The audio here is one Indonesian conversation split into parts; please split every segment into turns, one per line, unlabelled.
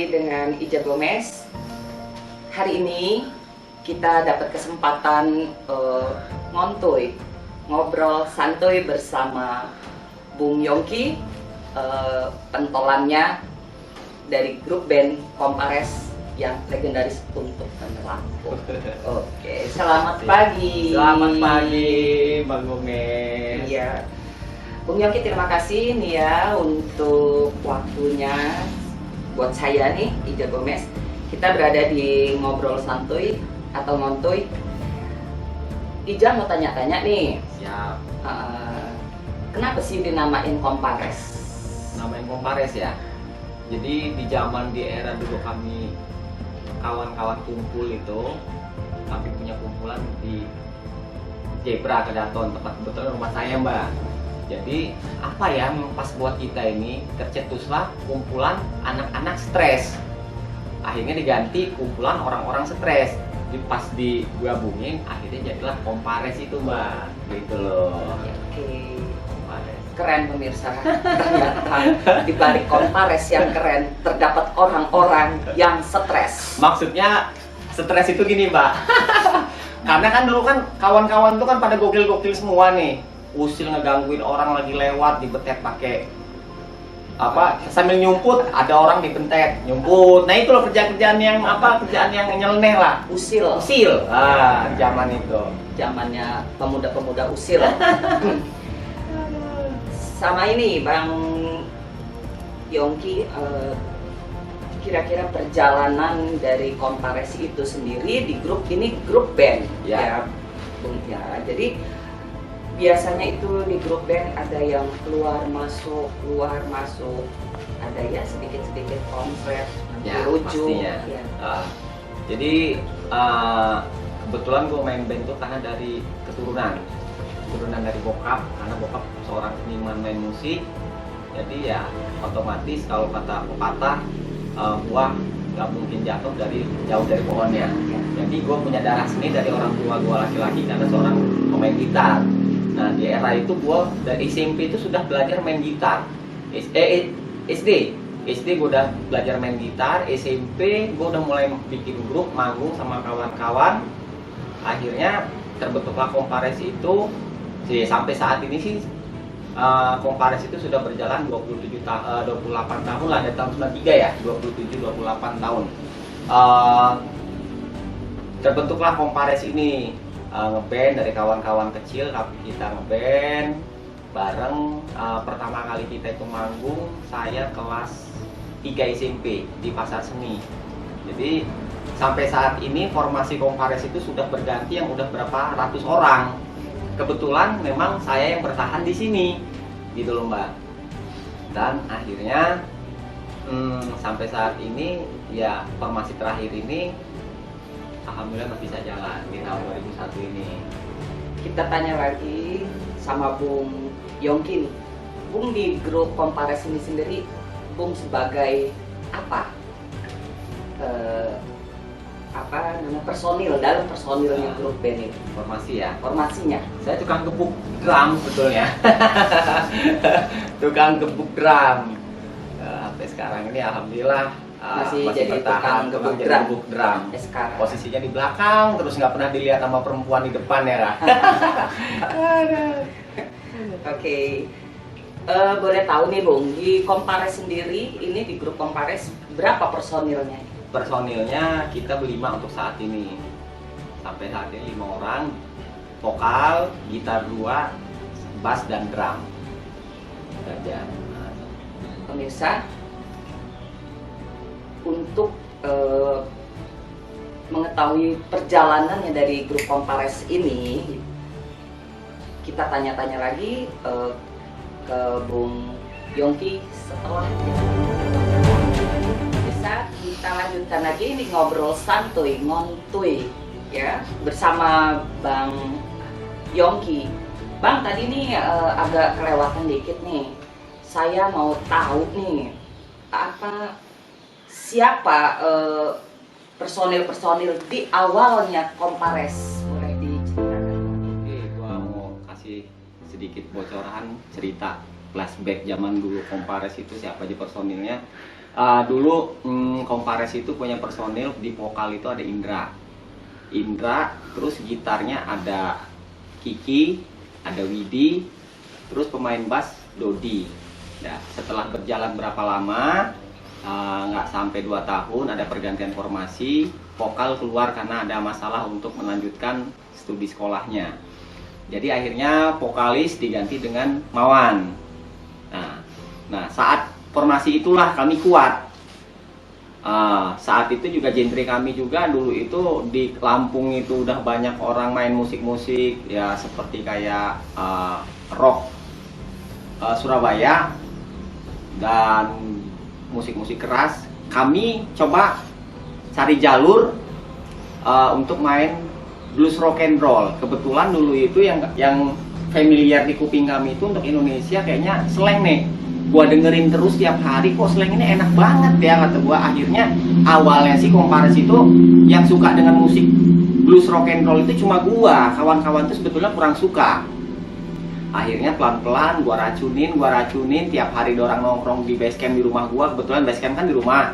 lagi dengan Ija Gomez. Hari ini kita dapat kesempatan ngontoy, ngobrol santuy bersama Bung Yongki, pentolannya dari grup band Kompares yang legendaris untuk menyelampung. Oke, selamat pagi.
Selamat pagi, Bang Gomez.
Iya, Bung Yongki, terima kasih nih ya untuk waktunya buat saya nih, Ija Gomez. Kita berada di ngobrol santuy atau ngontoy. Ija mau tanya-tanya nih.
Siap.
Kenapa sih dinamain Kompares?
Namain Kompares ya. Jadi di zaman di era dulu kami kawan-kawan kumpul itu, kami punya kumpulan di Zebra Kedaton, tempat kebetulan rumah saya, Mbak. Jadi apa ya yang pas buat kita ini, tercetuslah kumpulan anak-anak stres. Akhirnya diganti kumpulan orang-orang stres. Jadi pas digabungin akhirnya jadilah Kompares itu, Mbak. Gitu loh.
Oke.
Kompares.
Keren pemirsa. Ternyata di balik Kompares yang keren terdapat orang-orang yang stres.
Maksudnya stres itu gini, Mbak. Karena kan dulu kan kawan-kawan tuh kan pada gokil-gokil semua nih. Usil ngegangguin orang lagi lewat, dibetet pakai apa, sambil nyumput ada orang dibentet nyumput. Nah itu loh kerjaan-kerjaan yang apa, kerjaan yang nyeleneh lah.
Usil.
Zaman itu
Zamannya pemuda-pemuda usil. Sama ini Bang Yongki, kira-kira perjalanan dari Kompares itu sendiri di grup ini, grup band
ya,
Bung ya. Jadi biasanya itu di grup band ada yang keluar masuk, ada ya sedikit-sedikit konslet,
ya
rujuk.
pastinya
Ya.
Jadi kebetulan gue main band tuh karena dari keturunan dari bokap, karena bokap seorang seniman main musik. Jadi ya otomatis kalau kata pepatah, buah nggak mungkin jatuh jauh dari pohonnya. Jadi gue punya darah seni dari orang tua gue laki-laki karena seorang pemain gitar. Nah di era itu gue dari SMP itu sudah belajar main gitar. SD gue udah belajar main gitar. SMP gue udah mulai bikin grup, manggung sama kawan-kawan. Akhirnya terbentuklah Kompares itu. Sampai saat ini sih Kompares itu sudah berjalan 28 tahun lah, dari tahun 93 ya, 27-28 tahun. Terbentuklah Kompares ini, ngeband dari kawan-kawan kecil, kita ngeband bareng. Pertama kali kita itu manggung, saya kelas 3 SMP di Pasar Seni. Jadi sampai saat ini formasi Kompares itu sudah berganti yang udah berapa ratus orang. Kebetulan memang saya yang bertahan di sini, gitu loh, Mbak. Dan akhirnya sampai saat ini ya formasi terakhir ini alhamdulillah masih bisa jalan di tahun 2001 ini.
Kita tanya lagi sama Bung Yongki nih. Bung, di grup Kompares ini sendiri, Bung sebagai apa? Personil dalam personilnya grup band ini.
Formasi ya.
Formasinya.
Saya tukang gebuk drum sebetulnya. Tukang gebuk drum. Sampai sekarang ini alhamdulillah
Masih jadi
bertahan,
tukang
gebuk drum.
Sekarang.
Posisinya di belakang, terus nggak pernah dilihat sama perempuan di depan ya, Kak.
Oke. Boleh tahu nih Bung, di Kompares sendiri, ini di grup Kompares berapa personilnya?
Personilnya kita berlima untuk saat ini. Sampai saat ini 5 orang, vokal, gitar 2, bass dan drum. Saja.
Pemirsa, untuk mengetahui perjalanannya dari grup Kompares ini, kita tanya-tanya lagi ke Bung Yongki setelah bisa kita lanjutkan lagi ini ngobrol santuy, ngontuy ya bersama Bang Yongki. Bang, tadi nih agak kelewatan dikit nih. Saya mau tahu nih siapa personil-personil di awalnya Kompares. Boleh diceritakan?
Oke, gua mau kasih sedikit bocoran cerita. flashback zaman dulu Kompares itu siapa aja personilnya. Dulu Kompares itu punya personil, di vokal itu ada Indra, terus gitarnya ada Kiki, ada Widi, terus pemain bass Dodi. Nah, setelah berjalan berapa lama, nggak sampai 2 tahun, ada pergantian formasi, vokal keluar karena ada masalah untuk melanjutkan studi sekolahnya. Jadi akhirnya vokalis diganti dengan Mawan. Nah, saat formasi itulah kami kuat. Saat itu juga genre kami juga dulu itu di Lampung itu udah banyak orang main musik-musik ya seperti kayak rock Surabaya dan musik-musik keras. Kami coba cari jalur untuk main blues rock and roll. Kebetulan dulu itu yang familiar di kuping kami itu untuk Indonesia kayaknya slang nih. Gua dengerin terus tiap hari, kok slang ini enak banget ya, kata gua. Akhirnya awalnya sih Kompares itu yang suka dengan musik blues rock and roll itu cuma gua. Kawan-kawan itu sebetulnya kurang suka. Akhirnya pelan-pelan gua racunin tiap hari orang nongkrong di basecamp di rumah gua. Kebetulan basecamp kan di rumah.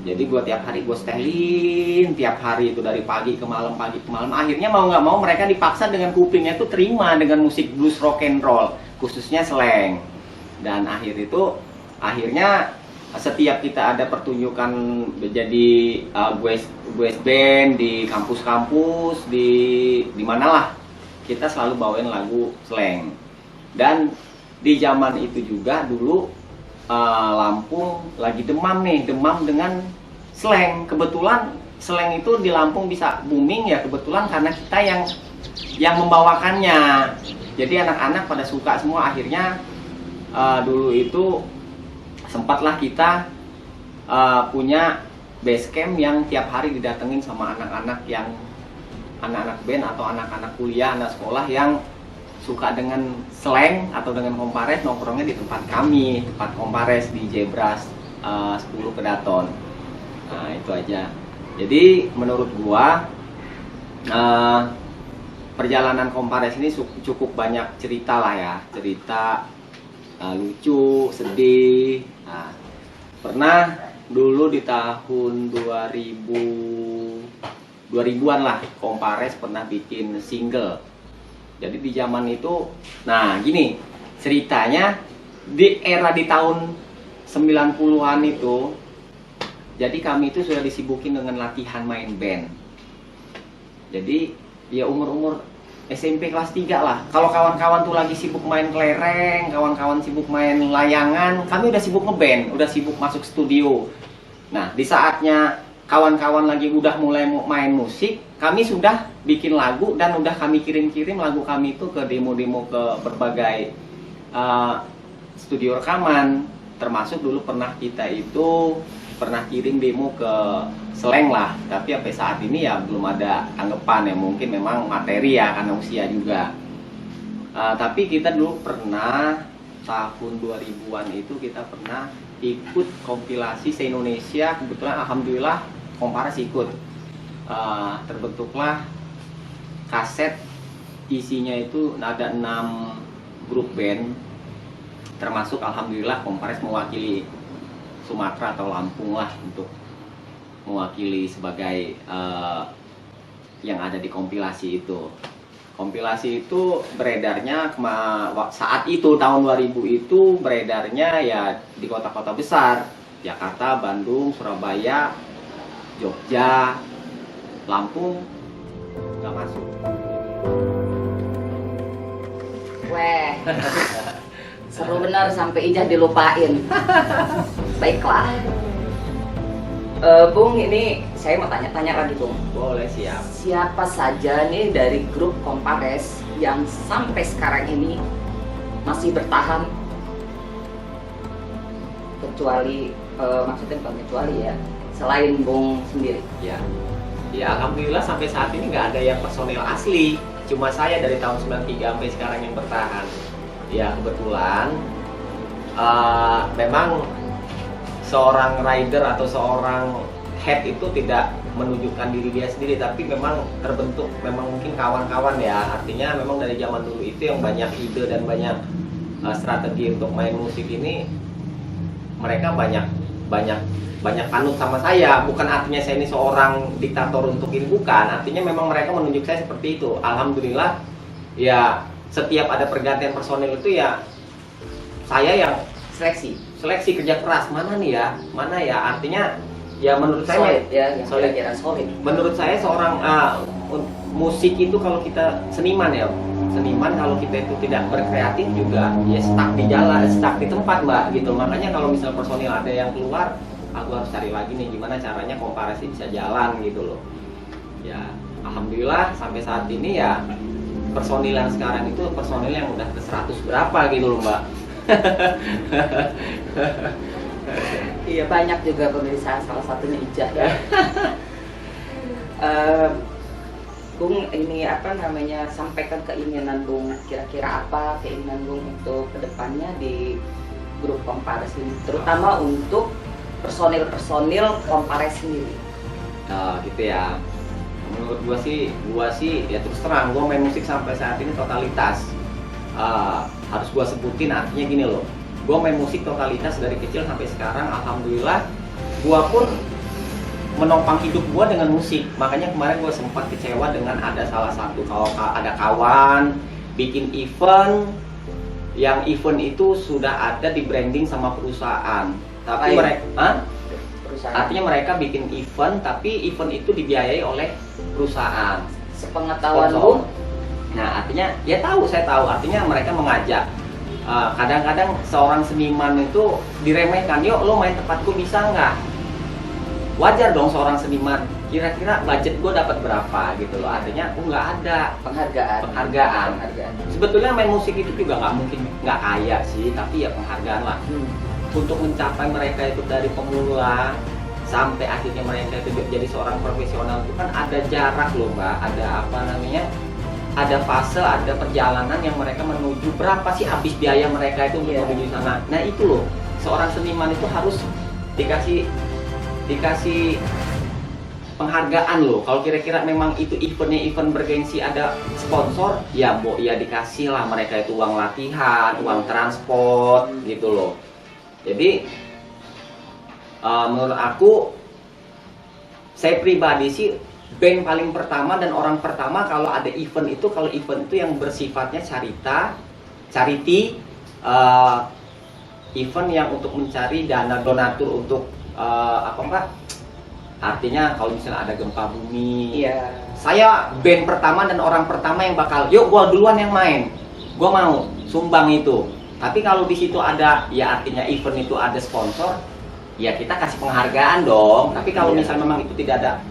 Jadi gua tiap hari gua setelin tiap hari itu dari pagi ke malam. Akhirnya mau nggak mau mereka dipaksa dengan kupingnya itu terima dengan musik blues rock and roll, khususnya slang. Dan akhirnya setiap kita ada pertunjukan jadi guest band di kampus-kampus di manalah, kita selalu bawain lagu slang. Dan di zaman itu juga dulu Lampung lagi demam dengan slang. Kebetulan slang itu di Lampung bisa booming ya kebetulan karena kita yang membawakannya. Jadi anak-anak pada suka semua. Akhirnya dulu itu sempatlah kita punya base camp yang tiap hari didatengin sama anak-anak band atau anak-anak kuliah, anak sekolah yang suka dengan slang atau dengan Kompares, nongkrongnya di tempat kami, tempat Kompares di Jebras 10 Kedaton. Nah, itu aja. Jadi menurut gua perjalanan Kompares ini cukup banyak cerita lah ya, cerita lucu, sedih. Nah, pernah dulu di tahun 2000-an lah Kompares pernah bikin single. Jadi di zaman itu, nah gini ceritanya, di tahun 90-an itu, jadi kami itu sudah disibukin dengan latihan main band. Jadi ya umur SMP kelas 3 lah. Kalau kawan-kawan tuh lagi sibuk main kelereng, kawan-kawan sibuk main layangan, kami udah sibuk ngeband, udah sibuk masuk studio. Nah, di saatnya kawan-kawan lagi udah mulai main musik, kami sudah bikin lagu dan udah kami kirim-kirim lagu kami itu ke demo-demo ke berbagai studio rekaman. Termasuk dulu pernah kirim demo ke Slang lah, tapi sampai saat ini ya belum ada tanggapan ya, mungkin memang materi ya karena usia juga. Tapi kita dulu pernah tahun 2000-an itu kita pernah ikut kompilasi se-Indonesia, kebetulan alhamdulillah Kompares ikut. Terbentuklah kaset, isinya itu ada 6 grup band, termasuk alhamdulillah Kompares mewakili Sumatera atau Lampung lah untuk mewakili sebagai yang ada di kompilasi itu. Kompilasi itu beredarnya saat itu tahun 2000 itu beredarnya ya di kota-kota besar, Jakarta, Bandung, Surabaya, Jogja, Lampung nggak masuk.
Weh, seru benar sampai Ijah dilupain. Baiklah. Bung, ini saya mau tanya-tanya lagi, Bung.
Boleh, siap.
Siapa saja nih dari grup Kompares yang sampai sekarang ini masih bertahan? Kecuali, maksudnya bukan kecuali ya, selain Bung sendiri.
Ya, alhamdulillah sampai saat ini nggak ada yang personil asli. Cuma saya dari tahun 93 sampai sekarang yang bertahan. Ya, kebetulan memang seorang rider atau seorang head itu tidak menunjukkan diri dia sendiri, tapi memang terbentuk, memang mungkin kawan-kawan ya. Artinya memang dari zaman dulu itu yang banyak ide dan banyak strategi untuk main musik ini, mereka banyak panut sama saya. Bukan artinya saya ini seorang diktator untuk ini, bukan. Artinya memang mereka menunjuk saya seperti itu. Alhamdulillah ya, setiap ada pergantian personil itu ya saya yang seleksi kerja keras, mana ya, artinya ya menurut saya
Solid ya, yang kira-kira solid.
menurut saya seorang musik itu, kalau kita seniman kalau kita itu tidak berkreatif juga ya stuck di jalan, stuck di tempat Mbak gitu. Makanya kalau misal personil ada yang keluar, aku harus cari lagi nih gimana caranya komparasi bisa jalan gitu loh. Ya alhamdulillah sampai saat ini ya personil yang sekarang itu personil yang udah ke 100 berapa gitu loh Mbak.
Iya, banyak juga pemirsa, salah satunya Ijah ya. Bung, ini apa namanya, sampaikan keinginan Bung, kira-kira apa keinginan Bung untuk kedepannya di grup Kompares ini, terutama untuk personil Kompares sendiri.
Gitu ya. Menurut gua sih ya terus terang, gua main musik sampai saat ini totalitas. Harus gua sebutin, artinya gini loh, gua main musik totalitas dari kecil sampai sekarang. Alhamdulillah gua pun menopang hidup gua dengan musik. Makanya kemarin gua sempat kecewa dengan ada salah satu ada kawan bikin event, yang event itu sudah ada di branding sama perusahaan, tapi artinya mereka bikin event, tapi event itu dibiayai oleh perusahaan.
Sepengetahuan
Sponsor.
Bung,
Nah artinya ya saya tahu, artinya mereka mengajak. Kadang-kadang seorang seniman itu diremehkan, yuk lo main tempatku bisa nggak? Wajar dong seorang seniman, kira-kira budget gue dapat berapa gitu loh. Artinya nggak ada penghargaan. Sebetulnya main musik itu juga nggak mungkin nggak kaya sih, tapi ya penghargaan lah. Untuk mencapai mereka itu dari pemula sampai akhirnya mereka itu jadi seorang profesional itu kan ada jarak loh Mbak, ada fase, ada perjalanan yang mereka menuju, berapa sih habis biaya mereka itu untuk menuju sana. Nah itu loh, seorang seniman itu harus dikasih penghargaan loh. Kalau kira-kira memang itu event bergengsi, ada sponsor, ya dikasih lah mereka itu uang latihan, uang transport gitu loh. Jadi menurut aku, saya pribadi sih band paling pertama dan orang pertama kalau ada event itu, yang bersifatnya charity, event yang untuk mencari dana donatur untuk artinya kalau misalnya ada gempa bumi, saya band pertama dan orang pertama yang bakal, yuk gua duluan yang main, gua mau sumbang itu. Tapi kalau di situ ada, ya artinya event itu ada sponsor, ya kita kasih penghargaan dong. Tapi kalau misalnya memang itu tidak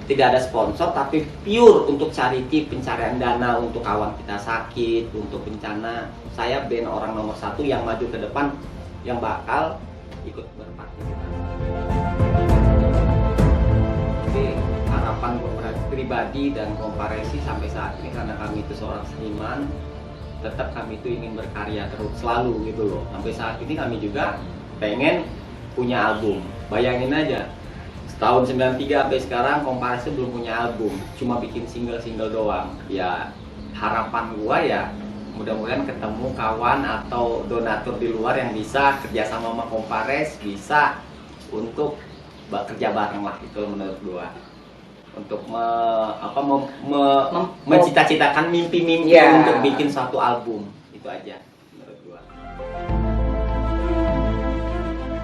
ada sponsor, tapi pure untuk charity, pencarian dana untuk kawan kita sakit, untuk bencana, saya band orang nomor 1 yang maju ke depan, yang bakal ikut berpartisipasi. Jadi harapan pribadi dan komparasi sampai saat ini, karena kami itu seorang seniman, tetap kami itu ingin berkarya terus selalu gitu loh. Sampai saat ini kami juga pengen punya album. Bayangin aja, tahun 93 sampai sekarang Komparasi belum punya album, cuma bikin single doang. Ya harapan gua ya mudah-mudahan ketemu kawan atau donatur di luar yang bisa kerjasama sama Kompares, bisa untuk kerja bareng lah, itu menurut gua. Untuk mencita-citakan mimpi-mimpi untuk bikin satu album, itu aja menurut gua.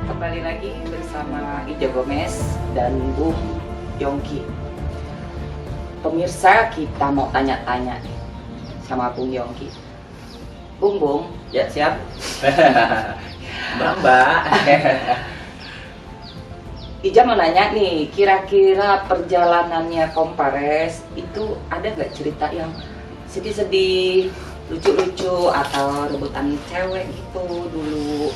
Kembali lagi bersama Ijah Gomez dan Bung Yongki. Pemirsa, kita mau tanya-tanya nih sama Bung Yongki. Bung,
Ya siap. Mbak.
Ijah mau nanya nih, kira-kira perjalanannya Kompares itu ada nggak cerita yang sedih-sedih, lucu-lucu, atau rebutan cewek gitu dulu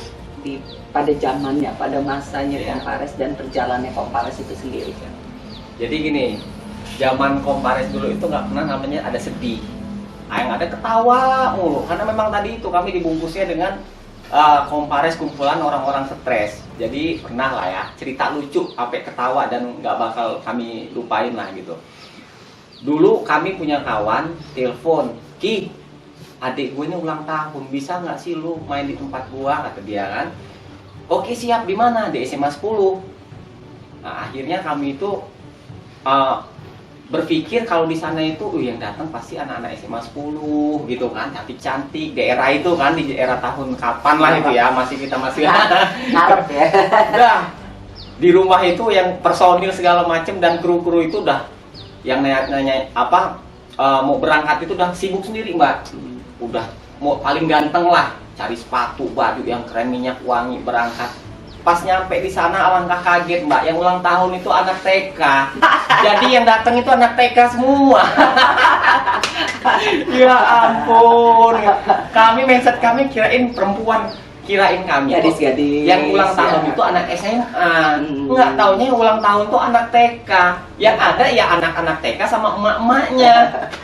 pada zamannya, pada masanya Kompares dan perjalanannya Kompares itu sendiri?
Jadi gini, zaman Kompares dulu itu nggak pernah namanya ada sedih. Yang ada ketawa mulu, karena memang tadi itu kami dibungkusnya dengan Kompares kumpulan orang-orang stres. Jadi pernah lah ya cerita lucu sampai ketawa dan nggak bakal kami lupain lah gitu. Dulu kami punya kawan telepon, Ki, adik gue ini ulang tahun, bisa nggak sih lu main di tempat gua, kata dia kan. Oke siap, di mana? Di SMA 10. Nah, akhirnya kami itu berpikir kalau di sana itu yang datang pasti anak-anak SMA 10 gitu kan, cantik-cantik, daerah itu kan, di daerah tahun kapan lah itu ya, kita masih
ngarep ya.
Udah di rumah itu yang personil segala macem dan kru-kru itu udah yang nanya apa mau berangkat itu udah sibuk sendiri mbak, udah mau paling ganteng lah, cari sepatu, baju yang keren, minyak wangi, berangkat. Pas nyampe di sana alangkah kaget mbak, yang ulang tahun itu anak TK. Jadi yang datang itu anak TK semua. Ya ampun, kami mindset kami kirain perempuan, kirain kami
Gadis-gadis
yang ulang tahun itu anak SMA. Nggak taunya yang ulang tahun itu anak TK. Yang ada ya anak-anak TK sama emak-emaknya.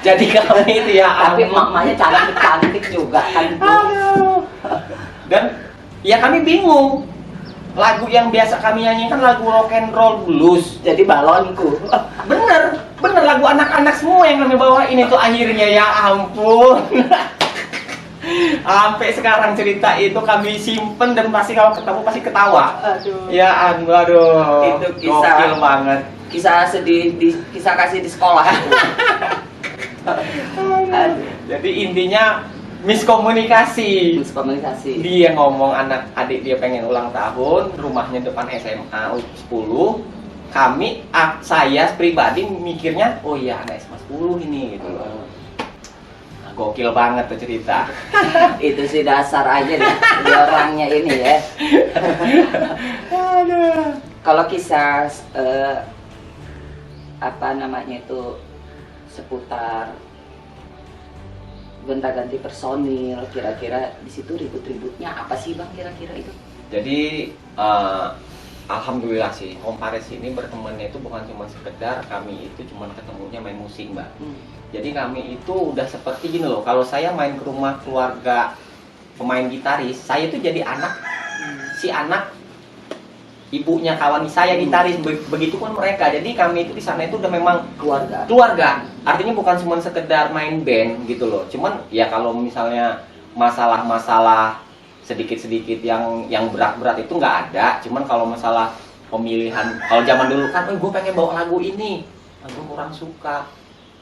Jadi kami itu ya
Tapi emak-emaknya cantik-cantik juga kan.
Dan ya kami bingung. Lagu yang biasa kami nyanyikan lagu rock and roll blues.
Jadi balonku.
Bener lagu anak-anak semua yang kami bawain itu akhirnya, ya ampun. Sampai sekarang cerita itu kami simpen dan pasti kalau ketemu pasti ketawa.
Aduh.
Ya aduh.
Itu kisah
gokil banget.
Kisah sedih, kisah kasih di sekolah. Aduh.
Jadi intinya miskomunikasi.
Komunikasi.
Dia ngomong anak adik dia pengen ulang tahun, rumahnya depan SMA 10. Saya pribadi mikirnya, oh iya anak SMA 10 ini gitu loh. Gokil banget tuh cerita.
Itu sih dasar aja deh di orangnya ini ya. Kalau kisah apa namanya itu seputar gonta-ganti personil, kira-kira di situ ribut-ributnya apa sih bang kira-kira itu?
Jadi alhamdulillah sih Compares ini bertemannya itu bukan cuma sekedar kami itu cuma ketemunya main musik mbak. Jadi kami itu udah seperti gini loh, kalau saya main ke rumah keluarga pemain gitaris, saya itu jadi anak si anak ibunya kawan saya gitaris, begitupun mereka. Jadi kami itu di sana itu udah memang keluarga. Artinya bukan cuma sekedar main band gitu loh. Cuman ya kalau misalnya masalah-masalah sedikit-sedikit yang berat-berat itu nggak ada. Cuman kalau masalah pemilihan, kalau zaman dulu kan, gue pengen bawa lagu ini, gue kurang suka.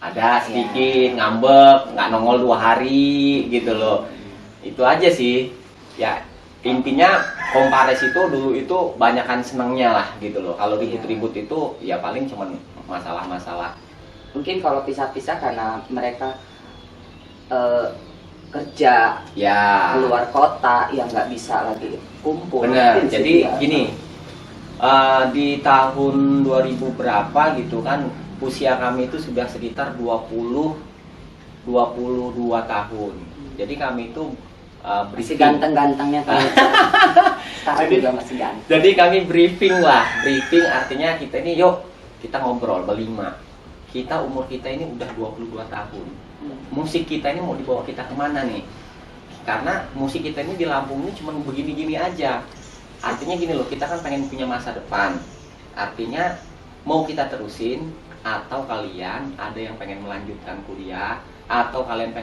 Ada sedikit ngambek, nggak nongol 2 hari gitu loh. Itu aja sih. Ya intinya Compares itu dulu itu banyakan senengnya lah gitu loh. Kalau ribut-ribut itu ya paling cuman masalah-masalah.
Mungkin kalau pisah-pisah karena mereka kerja
ya
keluar kota yang nggak bisa lagi kumpul.
Bener. Jadi gini, di tahun 2000 berapa gitu kan, usia kami itu sudah sekitar 22 tahun. Jadi kami itu
masih ganteng-gantengnya kan. Sekarang juga masih ganteng.
Jadi kami briefing artinya kita ini yuk kita ngobrol berlima. Kita umur kita ini udah 22 tahun. Musik kita ini mau dibawa kita kemana nih? Karena musik kita ini di Lampung ini cuma begini-gini aja. Artinya gini loh, kita kan pengen punya masa depan. Artinya mau kita terusin atau kalian ada yang pengen melanjutkan kuliah atau kalian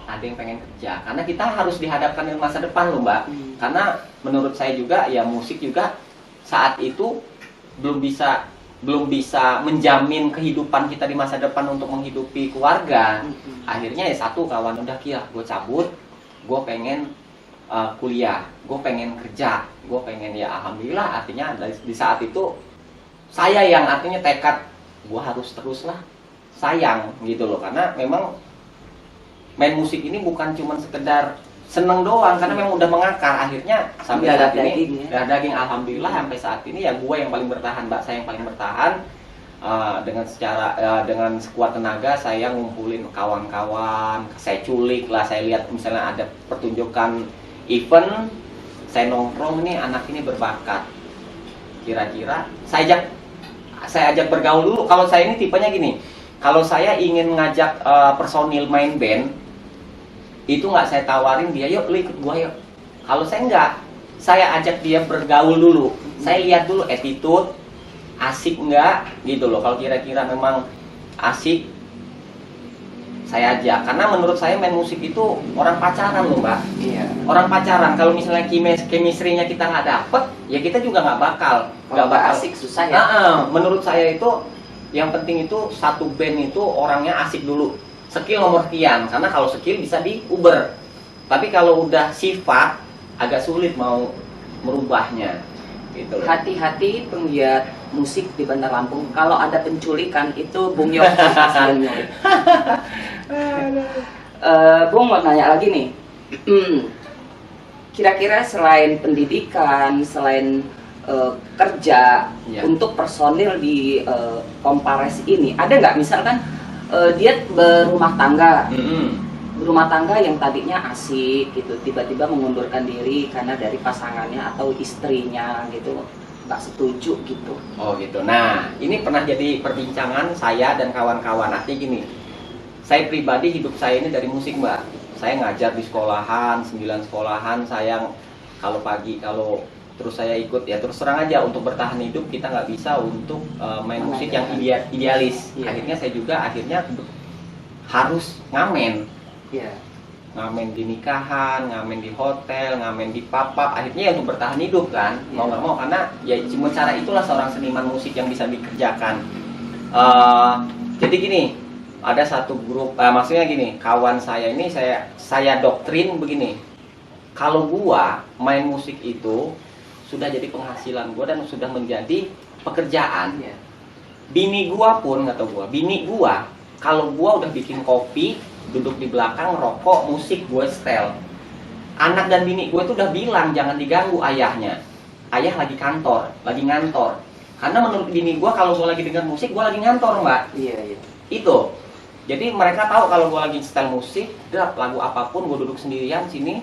ada yang pengen kerja, karena kita harus dihadapkan dengan masa depan loh mbak. Karena menurut saya juga ya musik juga saat itu belum bisa menjamin kehidupan kita di masa depan untuk menghidupi keluarga. Akhirnya ya satu kawan udah kia, gue cabut, gue pengen kuliah, gue pengen kerja, gue pengen ya alhamdulillah. Artinya di saat itu saya yang artinya tekad gue harus terus lah sayang gitu loh, karena memang main musik ini bukan cuma sekedar seneng doang, karena memang udah mengakar. Akhirnya sampai saat ini darah daging alhamdulillah sampai saat ini ya gue yang paling bertahan mbak, saya yang paling bertahan. Dengan sekuat tenaga saya ngumpulin kawan-kawan, saya culik lah, saya lihat misalnya ada pertunjukan event, saya nongkrong nih anak ini berbakat, kira-kira saya ajak bergaul dulu. Kalau saya ini tipenya gini, kalau saya ingin ngajak personil main band itu nggak saya tawarin dia yuk lu ikut gua yuk. Kalau saya nggak, saya ajak dia bergaul dulu, saya lihat dulu attitude asik nggak gitu loh. Kalau kira-kira memang asik, saya ajak. Karena menurut saya main musik itu orang pacaran loh Mbak.
Iya.
Orang pacaran, kalau misalnya chemistry-nya kita nggak dapet, ya kita juga nggak bakal.
Kalau nggak asik susah ya.
Menurut saya itu yang penting itu satu band itu orangnya asik dulu. Skill nomor sekian, karena kalau skill bisa diuber. Tapi kalau udah sifat agak sulit mau merubahnya. Gitu loh.
Hati-hati penggiat musik di Bandar Lampung. Kalau ada penculikan itu Bung Yofi. Bung Yofi. Bung mau nanya lagi nih. Kira-kira selain pendidikan, selain kerja
Ya.
untuk personil di Kompares ini, ada nggak misalkan dia berumah tangga? Berumah tangga yang tadinya asik gitu, tiba-tiba mengundurkan diri karena dari pasangannya atau istrinya gitu nggak setuju gitu.
Oh gitu. Nah, ini pernah jadi perbincangan saya dan kawan-kawan. Artinya gini, saya pribadi hidup saya ini dari musik Mbak. Saya ngajar di sekolahan, 9 sekolahan. Saya kalau pagi, kalau terus saya ikut ya terus terang aja untuk bertahan hidup kita nggak bisa untuk main musik yang idealis.
Iya.
Akhirnya saya juga harus ngamen.
Iya.
Ngamen di nikahan, ngamen di hotel, ngamen di pub-pub. Akhirnya ya untuk bertahan hidup kan, mau nggak mau, karena ya cuma cara itulah seorang seniman musik yang bisa dikerjakan. Jadi gini, ada satu grup, maksudnya gini, kawan saya ini saya doktrin begini. Kalau gua main musik itu sudah jadi penghasilan gua dan sudah menjadi pekerjaan.
Iya.
Bini gua pun kata gua, bini gua kalau gua udah bikin kopi, duduk di belakang, rokok, musik, gue setel. Anak dan bini gue tuh udah bilang jangan diganggu ayahnya. Ayah lagi kantor, lagi ngantor. Karena menurut bini gue kalau gue lagi dengar musik, gue lagi ngantor Mbak.
Iya, iya.
Itu. Jadi mereka tahu kalau gue lagi setel musik, lagu apapun, gue duduk sendirian sini.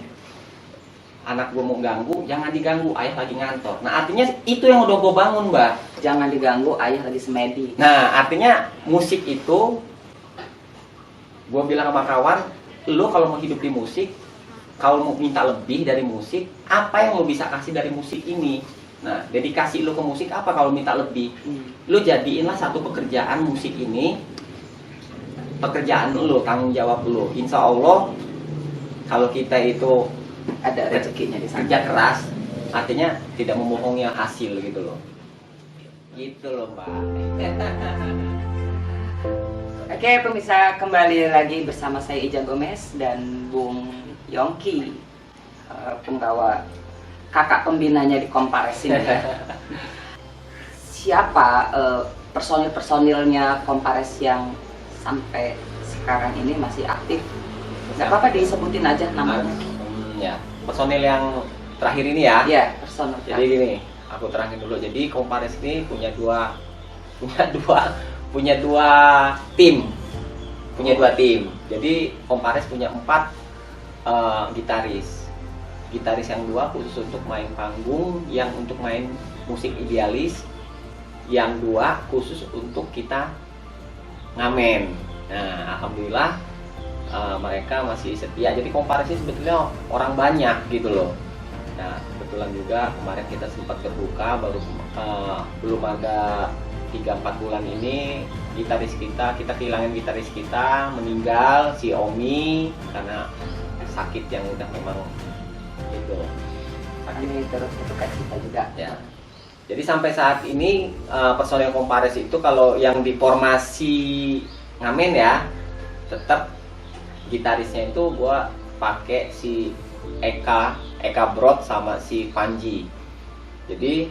Anak gue mau ganggu, jangan diganggu, ayah lagi ngantor. Nah artinya itu yang udah gue bangun Mbak.
Jangan diganggu, ayah lagi semedi.
Nah artinya musik itu, gue bilang sama kawan, lo kalau mau hidup di musik, kalau mau minta lebih dari musik, apa yang lo bisa kasih dari musik ini? Nah, dedikasi lo ke musik apa kalau minta lebih? Lo jadiinlah satu pekerjaan musik ini, pekerjaan lo, tanggung jawab lo. Insya Allah, kalau kita itu
Ada rezekinya di sana.
kerja keras, artinya tidak membohongi hasil gitu loh. Gitu loh Mbak.
Oke, pemirsa, kembali lagi bersama saya Ija Gomez dan Bung Yongki, pembawa kakak pembinanya di Kompares ini. Siapa personil-personilnya Kompares yang sampai sekarang ini masih aktif? Nggak apa-apa disebutin aja namanya.
Ya, personil yang terakhir ini ya.
Iya, personil.
Jadi gini, aku terangin dulu. Jadi Kompares ini punya dua tim. Jadi Kompares punya 4 gitaris. Gitaris yang 2 khusus untuk main panggung, yang untuk main musik idealis. Yang 2 khusus untuk kita ngamen. Nah, alhamdulillah mereka masih setia. Jadi Kompares ini sebetulnya orang banyak gitu loh. Nah, kebetulan juga kemarin kita sempat berbuka, baru belum ada 3-4 bulan ini kita kehilangan gitaris kita, meninggal, si Omi, karena sakit yang udah memang itu sakit.
Ini terus berduka cita juga.
Ya. Jadi sampai saat ini personel Kompares itu kalau yang di formasi ngamen ya, tetap gitarisnya itu gua pakai si Eka Brod sama si Panji. Jadi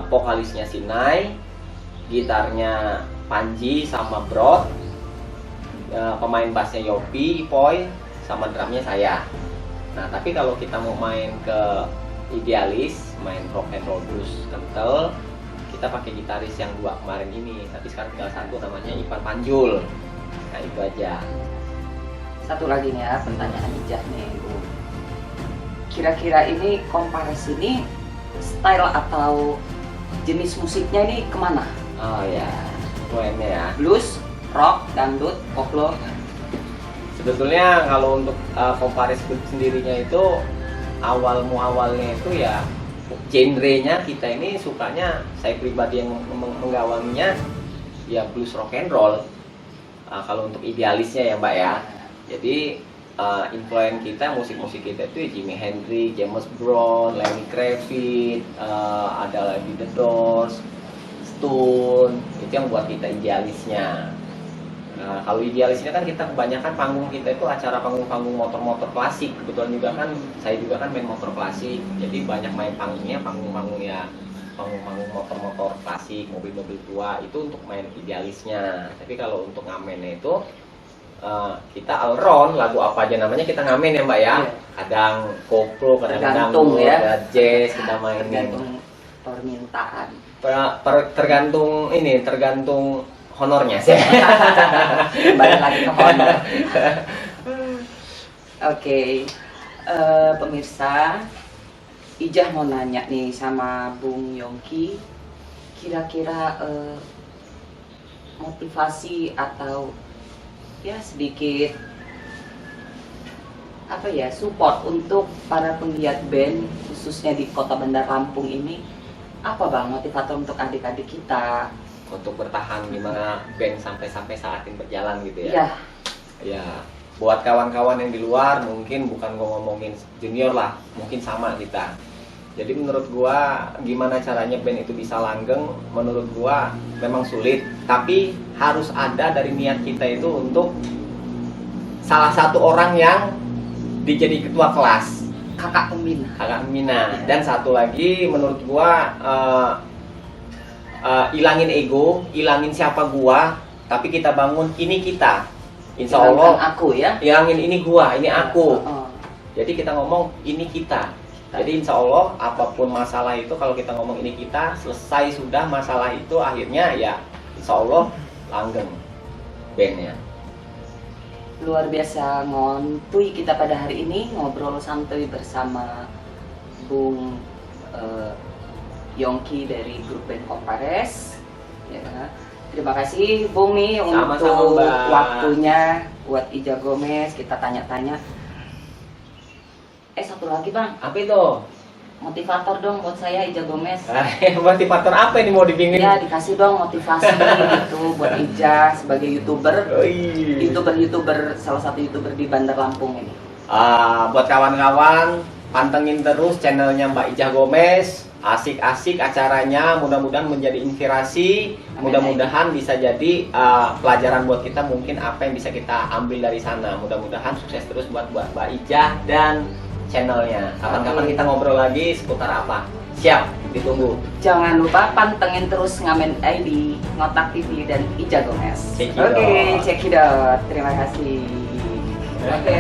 vokalisnya si Nai, gitarnya Panji sama Brod, pemain bassnya Yopi, Ipoy, sama drumnya saya. Nah tapi kalau kita mau main ke idealis, main rock and roll blues kental, kita pakai gitaris yang 2 kemarin ini. Tapi sekarang tinggal 1 namanya Ipan Panjul. Nah itu aja.
Satu lagi nih ya, pertanyaan Ijah nih, Bu. Kira-kira ini Kompares ini style atau jenis musiknya ini kemana?
Oh ya, poinnya ya.
Blues, rock, dangdut, koplo.
Sebetulnya kalau untuk Kompares sendirinya itu awalnya itu ya genrenya kita ini sukanya, saya pribadi yang menggawanginya ya blues rock and roll. kalau untuk idealisnya ya Mbak ya. Jadi influen kita, musik-musik kita itu Jimi Hendrix, James Brown, Lenny Kravitz, ada lagi The Doors, Stone, itu yang buat kita idealisnya. Nah, kalau idealisnya kan kita kebanyakan panggung kita itu acara panggung-panggung motor-motor klasik. Kebetulan juga kan saya juga kan main motor klasik, jadi banyak main panggungnya panggung-panggung ya, panggung-panggung motor-motor klasik, mobil-mobil tua itu untuk main idealisnya. Tapi kalau untuk ngamennya itu kita allround, lagu apa aja namanya kita ngamen ya Mbak ya. Kadang koplo, kadang
Tergantung ya.
ada jazz kita mainin.
Tergantung permintaan.
Tergantung ini, tergantung honornya sih.
Kembali lagi ke honor. Oke, pemirsa, Ijah mau nanya nih sama Bung Yongki, kira-kira motivasi atau ya sedikit apa ya, support untuk para penggiat band khususnya di Kota Bandar Lampung ini, apa Bang motivator untuk adik-adik kita
untuk bertahan gimana band sampai saat ini berjalan gitu ya.
ya?
Ya, buat kawan-kawan yang di luar mungkin bukan gua ngomongin junior lah, mungkin sama kita. Jadi menurut gua gimana caranya band itu bisa langgeng, menurut gua memang sulit, tapi harus ada dari niat kita itu untuk salah satu orang yang dijadi ketua kelas,
Kakak pembina.
kakak pembina. Dan satu lagi menurut gua ilangin ego, ilangin siapa gua, tapi kita bangun ini kita. Insya Allah
aku ya.
ilangin ini gua, ini aku.
Oh.
Jadi kita ngomong ini kita. Jadi insya Allah apapun masalah itu kalau kita ngomong ini kita, selesai sudah masalah itu akhirnya ya insya Allah langgeng bandnya.
Luar biasa ngontuy kita pada hari ini, ngobrol santuy bersama Bung Yongki dari grup band Kompares ya. Terima kasih Bung nih
Sama-sama,
untuk
Mbak.
waktunya buat Ijah Gomez, kita tanya-tanya. Satu lagi Bang,
Apa itu?
motivator dong buat saya Ijah Gomez.
Motivator apa ini mau dipingin?
Ya dikasih dong motivasi gitu buat Ijah sebagai YouTuber.
Oi.
YouTuber salah satu YouTuber di Bandar Lampung ini.
Buat kawan-kawan pantengin terus channelnya Mbak Ijah Gomez. Asik-asik acaranya, mudah-mudahan menjadi inspirasi, mudah-mudahan bisa jadi pelajaran buat kita, mungkin apa yang bisa kita ambil dari sana. Mudah-mudahan sukses terus buat Mbak Ijah dan channelnya. Kapan-kapan kita ngobrol lagi seputar apa. Siap, ditunggu.
Jangan lupa pantengin terus Ngamen ID, Ngotak TV dan Ijah Gomez.
Cekidot.
Oke, cekidot. Terima kasih. Oke.